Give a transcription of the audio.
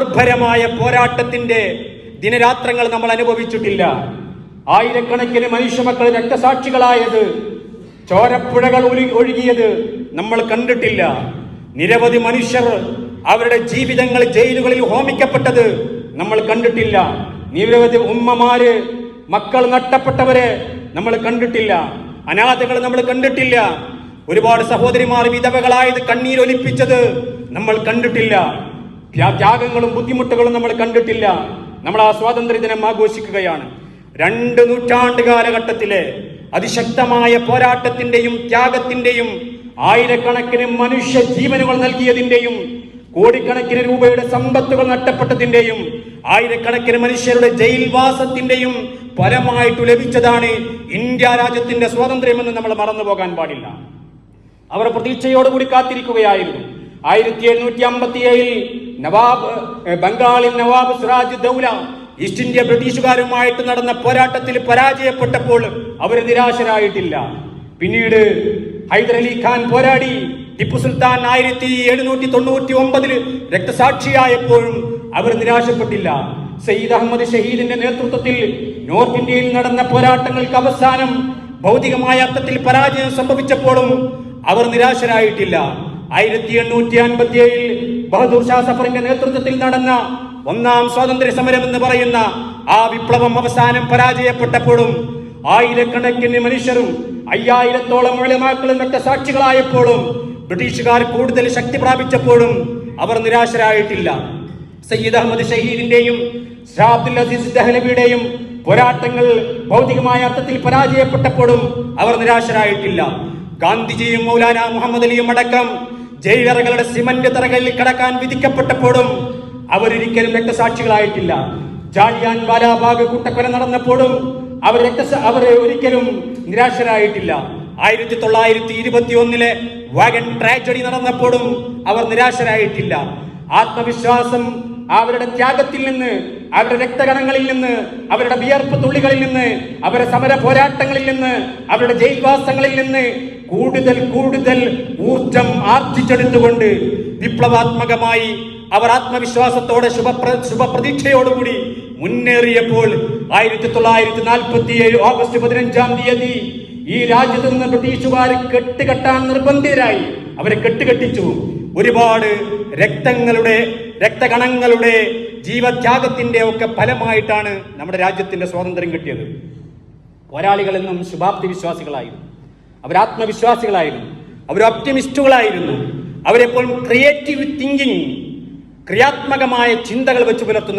ദുർഭരമായ പോരാട്ടത്തിന്റെ ദിനരാത്രങ്ങൾ നമ്മൾ അനുഭവിച്ചിട്ടില്ല. ആയിരക്കണക്കിന് മനുഷ്യമക്കൾ രക്തസാക്ഷികളായത്, ചോരപ്പുഴകൾ ഒഴുകിയത് നമ്മൾ കണ്ടിട്ടില്ല. നിരവധി മനുഷ്യർ അവരുടെ ജീവിതങ്ങൾ ജയിലുകളിൽ ഹോമിക്കപ്പെട്ടത് നമ്മൾ കണ്ടിട്ടില്ല. നിരവധി ഉമ്മമാര് മക്കൾ നഷ്ടപ്പെട്ടവരെ നമ്മൾ കണ്ടിട്ടില്ല. അനാഥകൾ നമ്മൾ കണ്ടിട്ടില്ല. ഒരുപാട് സഹോദരിമാർ വിധവകളായത് കണ്ണീരൊലിപ്പിച്ചത് നമ്മൾ കണ്ടിട്ടില്ല. ത്യാഗങ്ങളും ബുദ്ധിമുട്ടുകളും നമ്മൾ കണ്ടിട്ടില്ല. നമ്മൾ ആ സ്വാതന്ത്ര്യ ദിനം ആഘോഷിക്കുകയാണ്. 2 നൂറ്റാണ്ട് കാലഘട്ടത്തിലെ അതിശക്തമായ പോരാട്ടത്തിന്റെയും ത്യാഗത്തിന്റെയും ആയിരക്കണക്കിന് മനുഷ്യ ജീവനുകൾ നൽകിയതിന്റെയും കോടിക്കണക്കിന് രൂപയുടെ സമ്പത്തുകൾ നഷ്ടപ്പെട്ടതിന്റെയും ആയിരക്കണക്കിന് മനുഷ്യരുടെ ജയിൽവാസത്തിന്റെയും ഫലമായിട്ട് ലഭിച്ചതാണ് ഇന്ത്യ രാജ്യത്തിന്റെ സ്വാതന്ത്ര്യമെന്ന് നമ്മൾ മറന്നു പോകാൻ പാടില്ല. അവർ പ്രതീക്ഷയോടുകൂടി കാത്തിരിക്കുകയായിരുന്നു. 1757 ബംഗാളിൽ നവാബ് സിറാജ് ദൗല ഈസ്റ്റ് ഇന്ത്യ ബ്രിട്ടീഷുകാരുമായിട്ട് നടന്ന പോരാട്ടത്തിൽ പരാജയപ്പെട്ടപ്പോൾ അവർ നിരാശരായിട്ടില്ല. പിന്നീട് ഹൈദരലി ഖാൻ പോരാടി. ടിപ്പു സുൽത്താൻ 1799 രക്തസാക്ഷിയായപ്പോഴും അവർ നിരാശപ്പെട്ടില്ല. സയ്യിദ് അഹമ്മദ് ഷഹീദിന്റെ നേതൃത്വത്തിൽ നോർത്ത് ഇന്ത്യയിൽ നടന്ന പോരാട്ടങ്ങൾക്ക് അവസാനം ഭൗതികമായ അർത്ഥത്തിൽ പരാജയം സംഭവിച്ചപ്പോഴും അവർ നിരാശരായിട്ടില്ല. 1857 ബഹദൂർ ഷാ സഫറിന്റെ നേതൃത്വത്തിൽ നടന്ന 1ാം സ്വാതന്ത്ര്യ സമരം എന്ന് പറയുന്ന ആ വിപ്ലവം അവസാനം പരാജയപ്പെട്ടപ്പോഴും ആയിരക്കണക്കിന് മനുഷ്യരും 5000-ഓളം ഉലമാക്കളും രക്തസാക്ഷികളായപ്പോഴും ബ്രിട്ടീഷുകാർ കൂടുതൽ ശക്തി പ്രാപിച്ചപ്പോഴും അവർ നിരാശരായിട്ടില്ല. സയ്യിദ് അഹമ്മദ് ഷഹീദിന്റെയും ഷാ അബ്ദുൽ അസീസ് ദഹ്ലവിയുടെയും പോരാട്ടങ്ങൾ ഭൗതികമായ അർത്ഥത്തിൽ പരാജയപ്പെട്ടപ്പോഴും അവർ നിരാശരായിട്ടില്ല. ഗാന്ധിജിയും മൗലാന മുഹമ്മദ് അലിയും അടക്കം ജയിലറകളുടെ സിമന്റ് തറകളിൽ കടക്കാൻ വിധിക്കപ്പെട്ടപ്പോഴും അവരൊരിക്കലും രക്തസാക്ഷികളായിട്ടില്ല. ജാലിയാൻ വാലാബാഗ് കൂട്ടക്കൊല നടന്നപ്പോഴും അവർ ഒരിക്കലും നിരാശരായിട്ടില്ല. 1921 വാഗൺ ട്രാജഡി നടന്നപ്പോഴും അവർ നിരാശരായിട്ടില്ല. ആത്മവിശ്വാസം അവരുടെ ത്യാഗത്തിൽ നിന്ന്, അവരുടെ രക്തകണങ്ങളിൽ നിന്ന്, അവരുടെ വിയർപ്പ് തുള്ളികളിൽ നിന്ന്, അവരുടെ സമര പോരാട്ടങ്ങളിൽ നിന്ന്, അവരുടെ ജയിൽവാസങ്ങളിൽ നിന്ന് കൂടുതൽ ഊർജം ആർജിച്ചെടുത്തുകൊണ്ട് വിപ്ലവാത്മകമായി അവർ ആത്മവിശ്വാസത്തോടെ ശുഭപ്രതീക്ഷയോടുകൂടി മുന്നേറിയപ്പോൾ 1947 ഓഗസ്റ്റ് 15-ാം തീയതി ഈ രാജ്യത്ത് നിന്ന് ബ്രിട്ടീഷുകാർ കെട്ടുകെട്ടാൻ നിർബന്ധിതരായി. അവരെ കെട്ടുകെട്ടിച്ചു. ഒരുപാട് രക്തകണങ്ങളുടെ ജീവത്യാഗത്തിന്റെ ഒക്കെ ഫലമായിട്ടാണ് നമ്മുടെ രാജ്യത്തിന്റെ സ്വാതന്ത്ര്യം കിട്ടിയത്. പോരാളികളെന്നും ശുഭാപ്തി വിശ്വാസികളായിരുന്നു. അവർ ആത്മവിശ്വാസികളായിരുന്നു. അവർ ഒപ്റ്റിമിസ്റ്റുകളായിരുന്നു. അവരെപ്പോഴും ക്രിയേറ്റീവ് തിങ്കിങ്, ക്രിയാത്മകമായ ചിന്തകൾ വെച്ച് പുലർത്തുന്ന